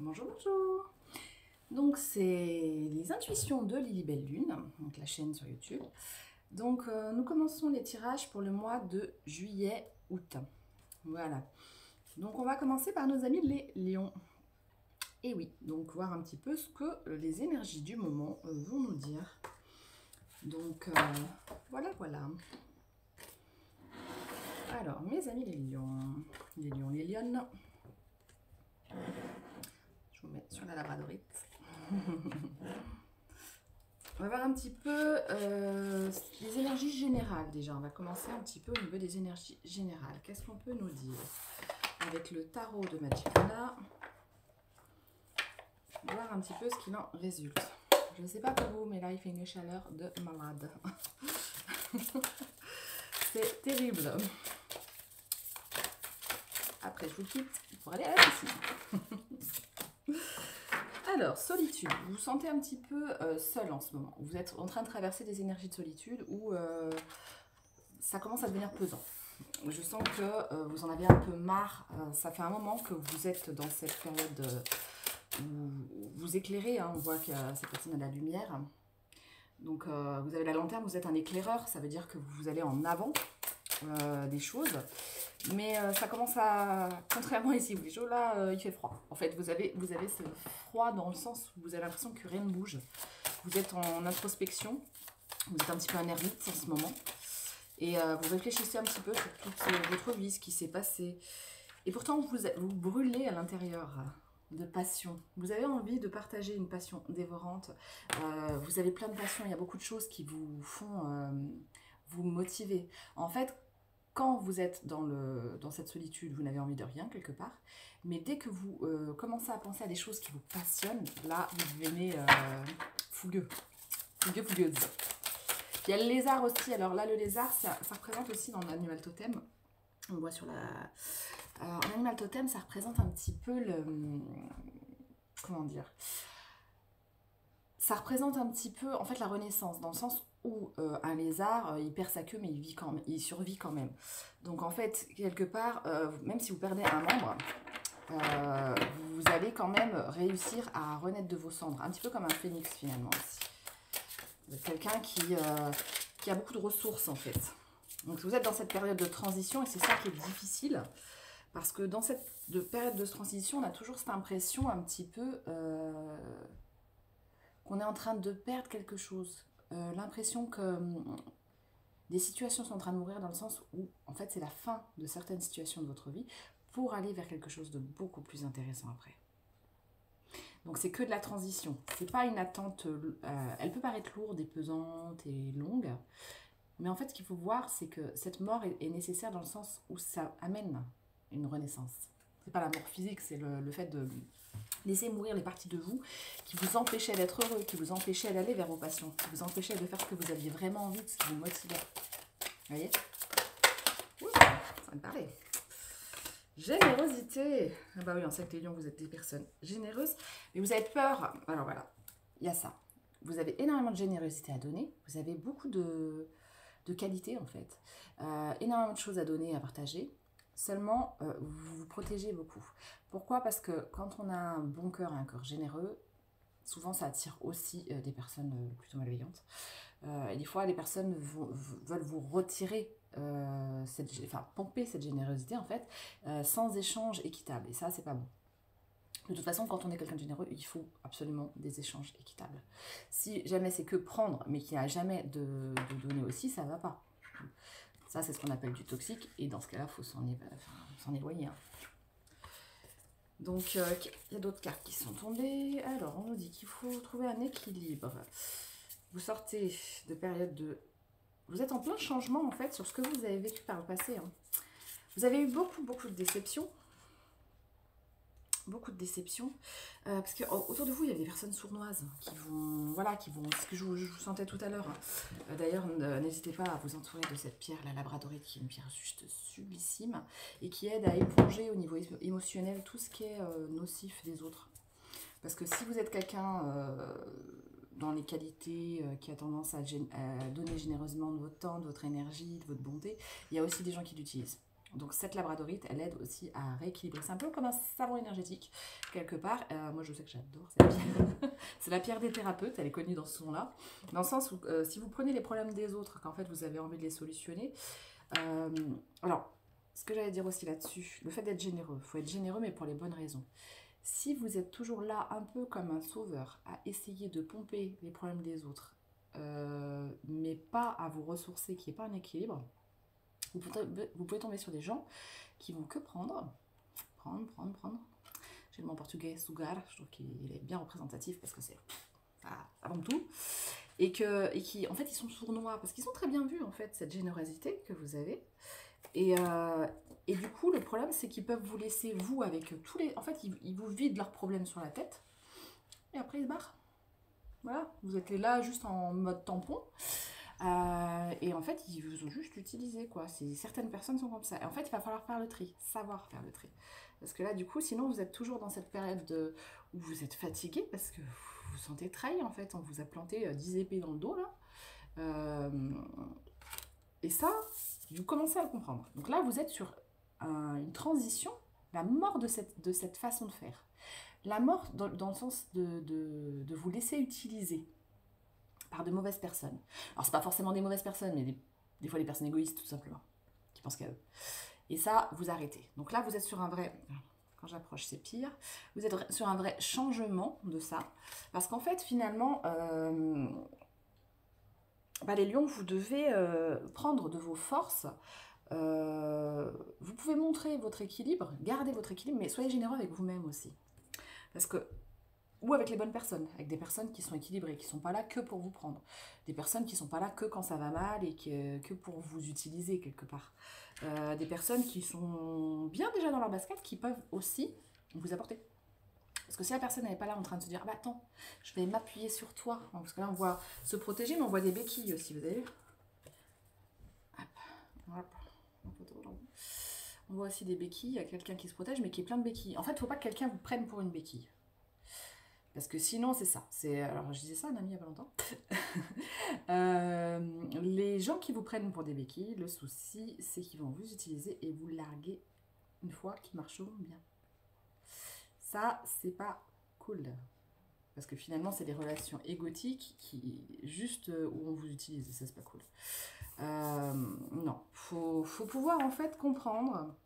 Bonjour, bonjour. Donc, c'est les intuitions de Lily Belle Lune, donc la chaîne sur YouTube. Donc, nous commençons les tirages pour le mois de juillet-août. Voilà. Donc, on va commencer par nos amis les lions. Et oui, donc voir un petit peu ce que les énergies du moment vont nous dire. Donc, voilà, voilà. Alors, mes amis les lions, les lionnes. Je vous mets sur la labradorite. On va voir un petit peu les énergies générales déjà. On va commencer un petit peu au niveau des énergies générales. Qu'est-ce qu'on peut nous dire avec le tarot de Magicana? Voir un petit peu ce qu'il en résulte. Je ne sais pas pour vous, mais là il fait une chaleur de malade. C'est terrible. Après je vous quitte pour aller à la piscine. Alors, solitude. Vous vous sentez un petit peu seul en ce moment. Vous êtes en train de traverser des énergies de solitude où ça commence à devenir pesant. Je sens que vous en avez un peu marre. Ça fait un moment que vous êtes dans cette période où vous éclairez. Hein. On voit que cette personne a de la lumière. Donc, vous avez la lanterne, vous êtes un éclaireur. Ça veut dire que vous allez en avant des choses. Mais ça commence à... Contrairement ici, vous dites, oh là, il fait froid. En fait, vous avez ce froid dans le sens où vous avez l'impression que rien ne bouge. Vous êtes en introspection. Vous êtes un petit peu un ermite en ce moment. Et vous réfléchissez un petit peu sur toute votre vie, ce qui s'est passé. Et pourtant, vous brûlez à l'intérieur de passion. Vous avez envie de partager une passion dévorante. Vous avez plein de passions. Il y a beaucoup de choses qui vous font vous motiver. En fait, quand vous êtes dans cette solitude, vous n'avez envie de rien quelque part. Mais dès que vous commencez à penser à des choses qui vous passionnent, là, vous devenez fougueux. Fougueux, fougueuse. Il y a le lézard aussi. Alors là, le lézard, ça représente aussi dans l'animal totem. On voit sur la... en animal totem, ça représente un petit peu le... Comment dire? Ça représente un petit peu, en fait, la renaissance, dans le sens où un lézard, il perd sa queue, mais il survit quand même. Donc, en fait, quelque part, même si vous perdez un membre, vous allez quand même réussir à renaître de vos cendres. Un petit peu comme un phénix, finalement, aussi. Vous êtes quelqu'un qui a beaucoup de ressources, en fait. Donc, vous êtes dans cette période de transition, et c'est ça qui est difficile. Parce que dans cette période de transition, on a toujours cette impression un petit peu qu'on est en train de perdre quelque chose. L'impression que des situations sont en train de mourir dans le sens où, en fait, c'est la fin de certaines situations de votre vie pour aller vers quelque chose de beaucoup plus intéressant après. Donc, c'est que de la transition. C'est pas une attente... elle peut paraître lourde et pesante et longue, mais en fait, ce qu'il faut voir, c'est que cette mort est nécessaire dans le sens où ça amène une renaissance. C'est pas la mort physique, c'est le fait de laisser mourir les parties de vous qui vous empêchaient d'être heureux, qui vous empêchaient d'aller vers vos passions, qui vous empêchaient de faire ce que vous aviez vraiment envie, de ce qui vous motivait. Vous voyez? Ouh, ça me paraît. Générosité. Ah bah oui, on sait que les lions, vous êtes des personnes généreuses, mais vous avez peur. Alors voilà, il y a ça. Vous avez énormément de générosité à donner, vous avez beaucoup de qualité en fait, énormément de choses à donner, à partager. Seulement, vous vous protégez beaucoup. Pourquoi? Parce que quand on a un bon cœur, un cœur généreux, souvent ça attire aussi des personnes plutôt malveillantes. Et des fois, les personnes veulent vous retirer, pomper cette générosité en fait, sans échange équitable. Et ça, c'est pas bon. De toute façon, quand on est quelqu'un de généreux, il faut absolument des échanges équitables. Si jamais c'est que prendre, mais qu'il n'y a jamais de donner aussi, ça ne va pas. Ça, c'est ce qu'on appelle du toxique, et dans ce cas-là, il faut s'en éloigner. Hein. Donc, il y a d'autres cartes qui sont tombées. Alors, on nous dit qu'il faut trouver un équilibre. Vous sortez de période de... Vous êtes en plein changement, en fait, sur ce que vous avez vécu par le passé. Hein. Vous avez eu beaucoup de déceptions. Beaucoup de déceptions, parce que autour de vous il y a des personnes sournoises qui vont, ce que je vous sentais tout à l'heure. D'ailleurs, n'hésitez pas à vous entourer de cette pierre, la labradorite, qui est une pierre juste sublissime et qui aide à éponger au niveau émotionnel tout ce qui est nocif des autres. Parce que si vous êtes quelqu'un dans les qualités qui a tendance à donner généreusement de votre temps, de votre énergie, de votre bonté, il y a aussi des gens qui l'utilisent. Donc cette labradorite, elle aide aussi à rééquilibrer. C'est un peu comme un savon énergétique, quelque part. Moi, je sais que j'adore cette pierre. C'est la pierre des thérapeutes, elle est connue dans ce nom-là. Dans le sens où, si vous prenez les problèmes des autres, qu'en fait, vous avez envie de les solutionner. Alors, ce que j'allais dire aussi là-dessus, le fait d'être généreux. Il faut être généreux, mais pour les bonnes raisons. Si vous êtes toujours là, un peu comme un sauveur, à essayer de pomper les problèmes des autres, mais pas à vous ressourcer, qu'il n'y ait pas un équilibre, vous pouvez tomber sur des gens qui vont que prendre. J'ai le mot en portugais, sugar, je trouve qu'il est bien représentatif parce que c'est ça vend tout. Et qui, en fait, ils sont sournois parce qu'ils sont très bien vus, en fait, cette générosité que vous avez. Et du coup, le problème, c'est qu'ils peuvent vous laisser, vous, avec tous les... En fait, ils vous vident leurs problèmes sur la tête et après, ils se barrent. Voilà, vous êtes là juste en mode tampon. Et en fait, ils vous ont juste utilisé, quoi. Certaines personnes sont comme ça. Et en fait, il va falloir faire le tri, savoir faire le tri. Parce que là, du coup, sinon, vous êtes toujours dans cette période où vous êtes fatigué parce que vous vous sentez trahi, en fait. On vous a planté 10 épées dans le dos, là. Et ça, vous commencez à le comprendre. Donc là, vous êtes sur une transition, la mort de cette façon de faire. La mort dans le sens de vous laisser utiliser par de mauvaises personnes. Alors, c'est pas forcément des mauvaises personnes, mais des fois des personnes égoïstes, tout simplement, qui pensent qu'à eux. Et ça, vous arrêtez. Donc là, vous êtes sur un vrai... Quand j'approche, c'est pire. Vous êtes sur un vrai changement de ça. Parce qu'en fait, finalement, les lions, vous devez prendre de vos forces. Vous pouvez montrer votre équilibre, garder votre équilibre, mais soyez généreux avec vous-même aussi. Parce que ou avec les bonnes personnes, avec des personnes qui sont équilibrées, qui ne sont pas là que pour vous prendre. Des personnes qui ne sont pas là que quand ça va mal et que pour vous utiliser quelque part. Des personnes qui sont bien déjà dans leur basket, qui peuvent aussi vous apporter. Parce que si la personne n'est pas là en train de se dire, bah attends, je vais m'appuyer sur toi. Parce que là, on voit se protéger, mais on voit des béquilles aussi, vous avez vu ? Hop. On voit aussi des béquilles, il y a quelqu'un qui se protège, mais qui est plein de béquilles. En fait, il ne faut pas que quelqu'un vous prenne pour une béquille. Parce que sinon, c'est ça. Alors, je disais ça à un ami il n'y a pas longtemps. Les gens qui vous prennent pour des béquilles, le souci, c'est qu'ils vont vous utiliser et vous larguer une fois qu'ils marcheront bien. Ça, c'est pas cool. Parce que finalement, c'est des relations égotiques juste où on vous utilise. Et ça, c'est pas cool. Non. Faut pouvoir, en fait, comprendre...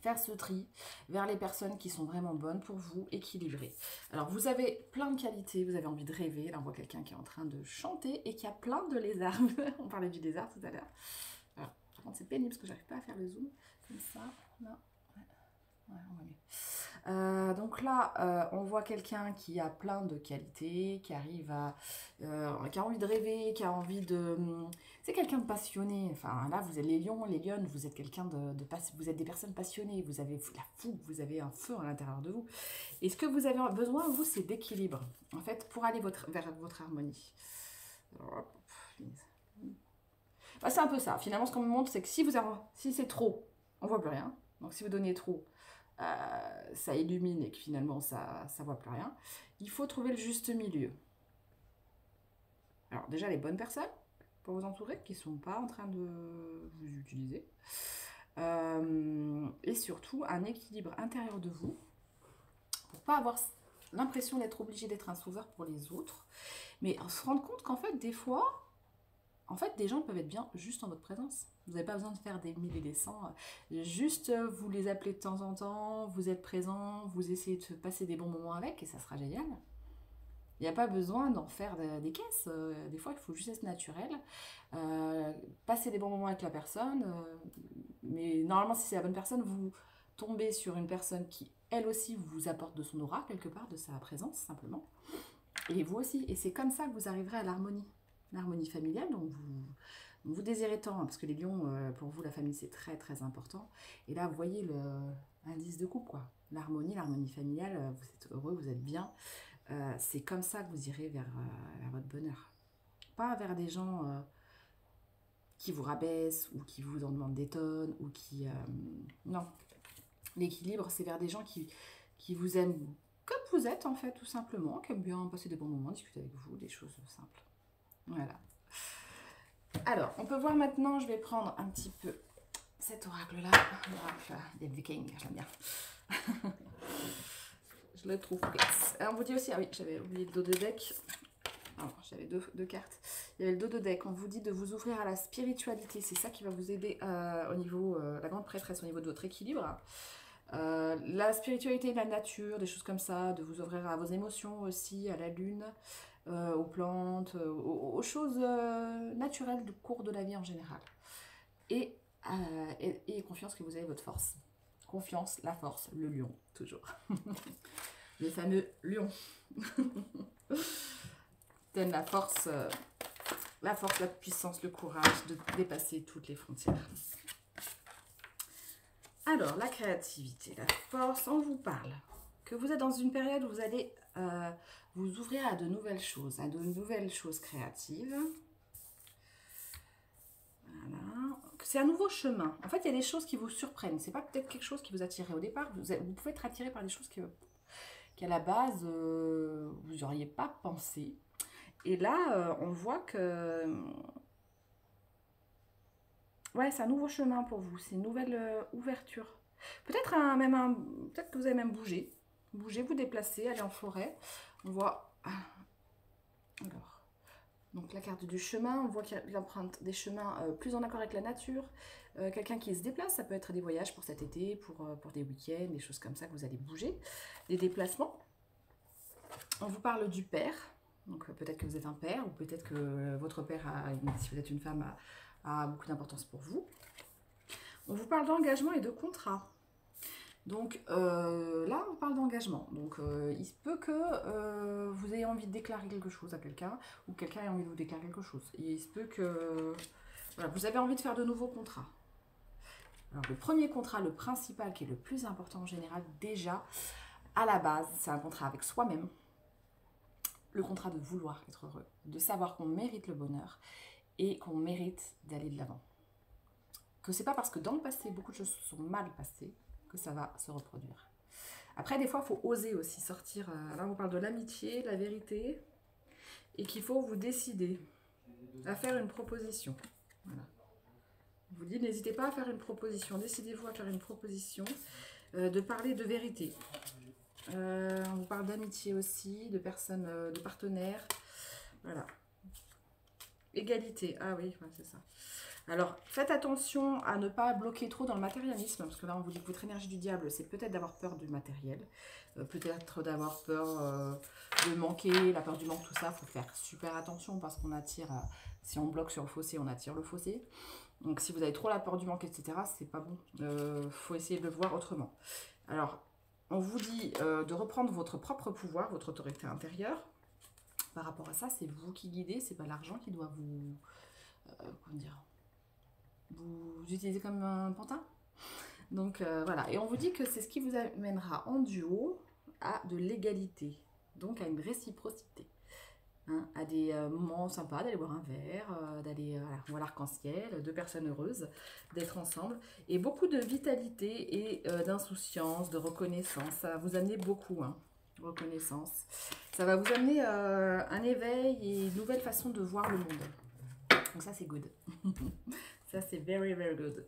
faire ce tri vers les personnes qui sont vraiment bonnes pour vous, équilibrées. Alors, vous avez plein de qualités, vous avez envie de rêver. Là, on voit quelqu'un qui est en train de chanter et qui a plein de lézards. On parlait du lézard tout à l'heure. Alors, par contre, c'est pénible parce que j'arrive pas à faire le zoom. Comme ça, là. Ouais, on voit mieux. Donc là, on voit quelqu'un qui a plein de qualités, qui arrive à... qui a envie de rêver, qui a envie de... C'est quelqu'un de passionné. Enfin, là, vous êtes les lions, les lionnes, vous êtes quelqu'un vous êtes des personnes passionnées, vous avez la fougue, vous avez un feu à l'intérieur de vous. Et ce que vous avez besoin, vous, c'est d'équilibre, en fait, pour aller vers votre harmonie. Alors, c'est un peu ça. Finalement, ce qu'on me montre, c'est que si c'est trop, on voit plus rien. Donc, si vous donnez trop... ça illumine et que finalement ça voit plus rien. Il faut trouver le juste milieu. Alors déjà les bonnes personnes pour vous entourer qui ne sont pas en train de vous utiliser. Et surtout un équilibre intérieur de vous pour pas avoir l'impression d'être obligé d'être un sauveur pour les autres, mais se rendre compte qu'en fait des fois des gens peuvent être bien juste en votre présence. Vous n'avez pas besoin de faire des 1000 et des 100. Juste, vous les appelez de temps en temps, vous êtes présent, vous essayez de passer des bons moments avec et ça sera génial. Il n'y a pas besoin d'en faire des caisses. Des fois, il faut juste être naturel. Passer des bons moments avec la personne. Mais normalement, si c'est la bonne personne, vous tombez sur une personne qui, elle aussi, vous apporte de son aura, quelque part, de sa présence, simplement. Et vous aussi. Et c'est comme ça que vous arriverez à l'harmonie. L'harmonie familiale, donc vous désirez tant, parce que les lions, pour vous, la famille, c'est très, très important. Et là, vous voyez l'indice de couple, quoi. L'harmonie familiale, vous êtes heureux, vous êtes bien. C'est comme ça que vous irez vers votre bonheur. Pas vers des gens qui vous rabaissent, ou qui vous en demandent des tonnes, ou qui... non. L'équilibre, c'est vers des gens qui vous aiment comme vous êtes, en fait, tout simplement, qui aiment bien passer des bons moments, discuter avec vous, des choses simples. Voilà. Alors, on peut voir maintenant, je vais prendre un petit peu cet oracle-là, l'oracle des Vikings, j'aime bien. Je le trouve fixe. On vous dit aussi, ah oui, j'avais oublié le dos de deck. J'avais deux cartes. Il y avait le dos de deck. On vous dit de vous ouvrir à la spiritualité. C'est ça qui va vous aider au niveau, la grande prêtresse, au niveau de votre équilibre. La spiritualité, la nature, des choses comme ça, de vous ouvrir à vos émotions aussi, à la lune, aux plantes, aux choses naturelles du cours de la vie en général. Et confiance que vous avez votre force. Confiance, la force, le lion, toujours. Le fameux lion. Donne la force, la puissance, le courage de dépasser toutes les frontières. Alors, la créativité, la force, on vous parle que vous êtes dans une période où vous allez vous ouvrir à de nouvelles choses, créatives. Voilà. C'est un nouveau chemin. En fait, il y a des choses qui vous surprennent. C'est pas peut-être quelque chose qui vous attirait au départ. Vous pouvez être attiré par des choses qu'à la base, vous n'auriez pas pensé. Et là, on voit que... ouais, c'est un nouveau chemin pour vous. C'est une nouvelle ouverture. Peut-être peut-être que vous allez même bouger. Bouger, vous déplacer, aller en forêt. On voit... alors, donc la carte du chemin, on voit qu'il y a l'empreinte des chemins plus en accord avec la nature. Quelqu'un qui se déplace, ça peut être des voyages pour cet été, pour des week-ends, des choses comme ça que vous allez bouger. Des déplacements. On vous parle du père. Donc peut-être que vous êtes un père, ou peut-être que votre père, si vous êtes une femme, a beaucoup d'importance pour vous. On vous parle d'engagement et de contrat. Donc là, on parle d'engagement. Donc il se peut que vous ayez envie de déclarer quelque chose à quelqu'un, ou quelqu'un ait envie de vous déclarer quelque chose. Et il se peut que voilà, vous avez envie de faire de nouveaux contrats. Alors le premier contrat, le principal, qui est le plus important en général, déjà, à la base, c'est un contrat avec soi-même. Le contrat de vouloir être heureux, de savoir qu'on mérite le bonheur et qu'on mérite d'aller de l'avant. Que c'est pas parce que dans le passé, beaucoup de choses sont mal passées que ça va se reproduire. Après, des fois, il faut oser aussi sortir. Là, on parle de l'amitié, de la vérité, et qu'il faut vous décider à faire une proposition. Voilà. Je vous dis, n'hésitez pas à faire une proposition. Décidez-vous à faire une proposition, de parler de vérité. On vous parle d'amitié aussi, de personnes, de partenaires. Voilà. Égalité. Ah oui, ouais, c'est ça. Alors, faites attention à ne pas bloquer trop dans le matérialisme, parce que là, on vous dit que votre énergie du diable, c'est peut-être d'avoir peur du matériel, peut-être d'avoir peur de manquer, la peur du manque, tout ça. Il faut faire super attention, parce qu'on attire, si on bloque sur le fossé, on attire le fossé. Donc, si vous avez trop la peur du manque, etc., c'est pas bon. Faut essayer de le voir autrement. Alors, on vous dit de reprendre votre propre pouvoir, votre autorité intérieure. Par rapport à ça, c'est vous qui guidez, c'est pas l'argent qui doit vous... comment dire, vous utilisez comme un pantin. Donc voilà, et on vous dit que c'est ce qui vous amènera en duo à de l'égalité, donc à une réciprocité. Hein, à des moments sympas, d'aller boire un verre, d'aller voir l'arc-en-ciel, deux personnes heureuses, d'être ensemble, et beaucoup de vitalité et d'insouciance, de reconnaissance. Ça va vous amener beaucoup, hein, reconnaissance. Ça va vous amener un éveil et une nouvelle façon de voir le monde. Donc ça, c'est good. Ça, c'est very, very good.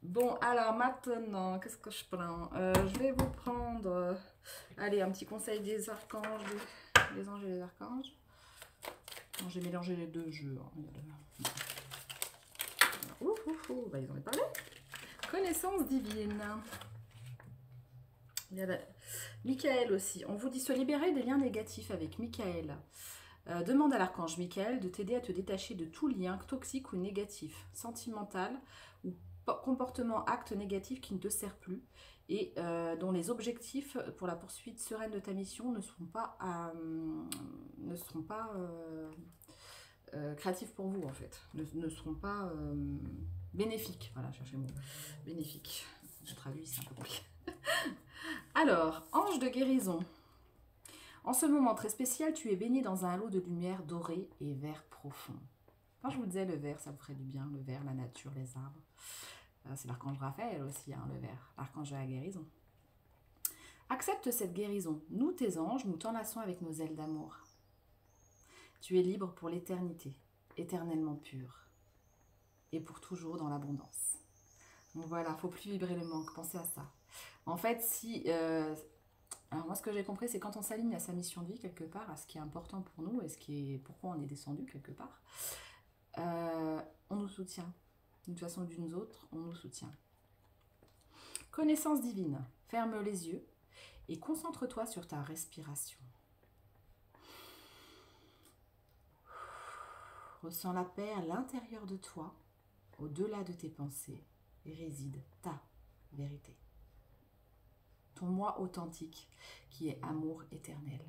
Bon, alors maintenant, qu'est-ce que je prends? Je vais vous prendre, allez, un petit conseil des archanges, des anges et des archanges. J'ai mélangé les deux jeux. Hein. Bah, ils en ont parlé. Connaissance divine. Il y a Michael aussi. On vous dit se libérer des liens négatifs avec Michael. Demande à l'archange Michael de t'aider à te détacher de tout lien toxique ou négatif, sentimental ou comportement, acte négatif qui ne te sert plus et dont les objectifs pour la poursuite sereine de ta mission ne seront pas, créatifs pour vous en fait, ne seront pas bénéfiques. Voilà, cherchez le mot. Bénéfiques. Je traduis, c'est un peu compliqué. Alors, ange de guérison. En ce moment très spécial, tu es baigné dans un halo de lumière dorée et vert profond. Quand je vous disais le vert, ça vous ferait du bien, le vert, la nature, les arbres. C'est l'archange Raphaël aussi, hein, le vert, l'archange de la guérison. Accepte cette guérison. Nous, tes anges, nous t'enlaçons avec nos ailes d'amour. Tu es libre pour l'éternité, éternellement pur, et pour toujours dans l'abondance. Donc voilà, faut plus vibrer le manque, pensez à ça. En fait, si... alors moi, ce que j'ai compris, c'est quand on s'aligne à sa mission de vie, quelque part, à ce qui est important pour nous, et ce qui est pourquoi on est descendu, quelque part, on nous soutient. D'une façon ou d'une autre, on nous soutient. Connaissance divine. Ferme les yeux et concentre-toi sur ta respiration. Ressens la paix à l'intérieur de toi, au-delà de tes pensées, et réside ta vérité. Ton moi authentique, qui est amour éternel.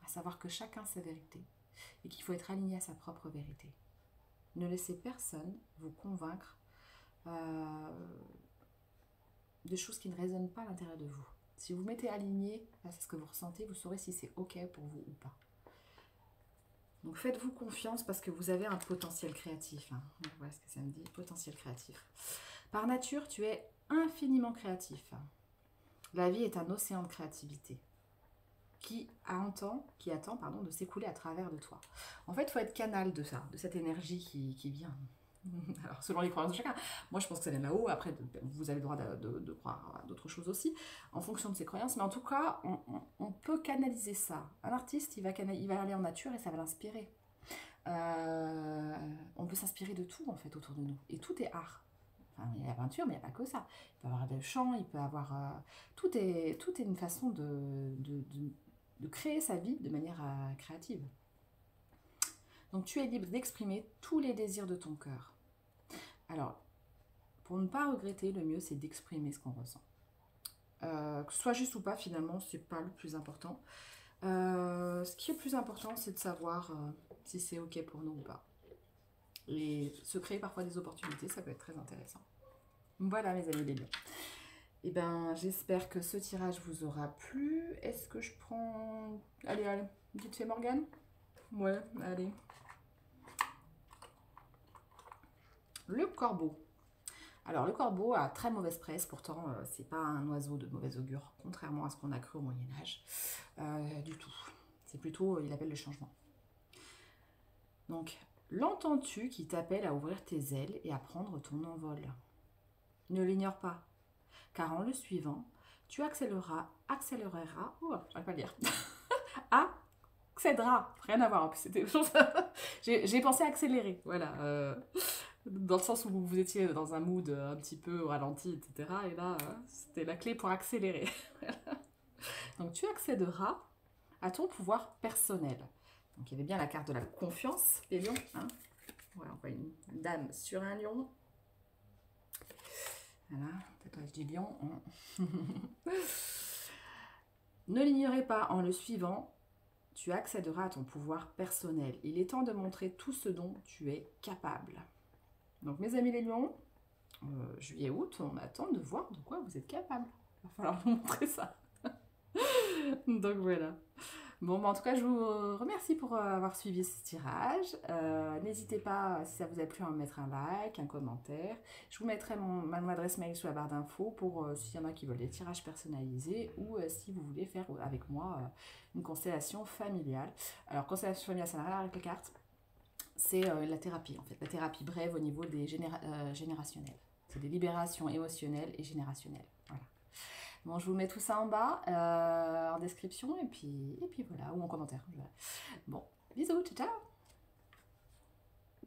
À savoir que chacun a sa vérité et qu'il faut être aligné à sa propre vérité. Ne laissez personne vous convaincre de choses qui ne résonnent pas à l'intérieur de vous. Si vous mettez aligné à ce que vous ressentez, vous saurez si c'est OK pour vous ou pas. Donc faites-vous confiance parce que vous avez un potentiel créatif. Hein. Voilà ce que ça me dit, potentiel créatif. Par nature, tu es infiniment créatif. La vie est un océan de créativité qui attend de s'écouler à travers de toi. En fait, il faut être canal de ça, de cette énergie qui vient. Alors, selon les croyances de chacun. Moi, je pense que ça vient de là-haut. Après, vous avez le droit de croire à d'autres choses aussi, en fonction de ses croyances. Mais en tout cas, on peut canaliser ça. Un artiste, il va aller en nature et ça va l'inspirer. On peut s'inspirer de tout, en fait, autour de nous. Et tout est art. Enfin, il y a la peinture, mais il n'y a pas que ça. Il peut y avoir des chants, il peut y avoir... tout est une façon de créer sa vie de manière créative. Donc, tu es libre d'exprimer tous les désirs de ton cœur. Alors, pour ne pas regretter, le mieux, c'est d'exprimer ce qu'on ressent. Que ce soit juste ou pas, finalement, c'est pas le plus important. Ce qui est le plus important, c'est de savoir si c'est OK pour nous ou pas. Et se créer parfois des opportunités, ça peut être très intéressant. Voilà, mes amis les lions. Eh bien, j'espère que ce tirage vous aura plu. Est-ce que je prends... Allez, vite fait, Morgane. Ouais, allez. Le corbeau. Alors, le corbeau a très mauvaise presse, pourtant, c'est pas un oiseau de mauvais augure, contrairement à ce qu'on a cru au Moyen-Âge, du tout. C'est plutôt, il appelle le changement. Donc, l'entends-tu qui t'appelle à ouvrir tes ailes et à prendre ton envol? Ne l'ignore pas, car en le suivant, tu accéléreras, j'arrive pas à le dire, accédera, rien à voir, en plus, c'était j'ai pensé accélérer, voilà, dans le sens où vous étiez dans un mood un petit peu ralenti, etc. Et là, c'était la clé pour accélérer. Donc, tu accéderas à ton pouvoir personnel. Donc, il y avait bien la carte de la confiance, les lions. Hein, voilà, on voit une dame sur un lion. Voilà, tatouage du lion. Ne l'ignorez pas, en le suivant, tu accéderas à ton pouvoir personnel. Il est temps de montrer tout ce dont tu es capable. Donc, mes amis les lions, juillet-août, on attend de voir de quoi vous êtes capable. Il va falloir vous montrer ça. Donc, voilà. Bon, bah, en tout cas, je vous remercie pour avoir suivi ce tirage. N'hésitez pas, si ça vous a plu, à me mettre un like, un commentaire. Je vous mettrai mon adresse mail sous la barre d'infos pour s'il y en a qui veulent des tirages personnalisés ou si vous voulez faire avec moi une constellation familiale. Alors, constellation familiale, ça n'a rien à voir avec les cartes. C'est la thérapie, en fait. La thérapie brève au niveau des générationnels. C'est des libérations émotionnelles et générationnelles. Voilà. Bon, je vous mets tout ça en bas, en description, et puis voilà, ou en commentaire. Bon, bisous, ciao, ciao!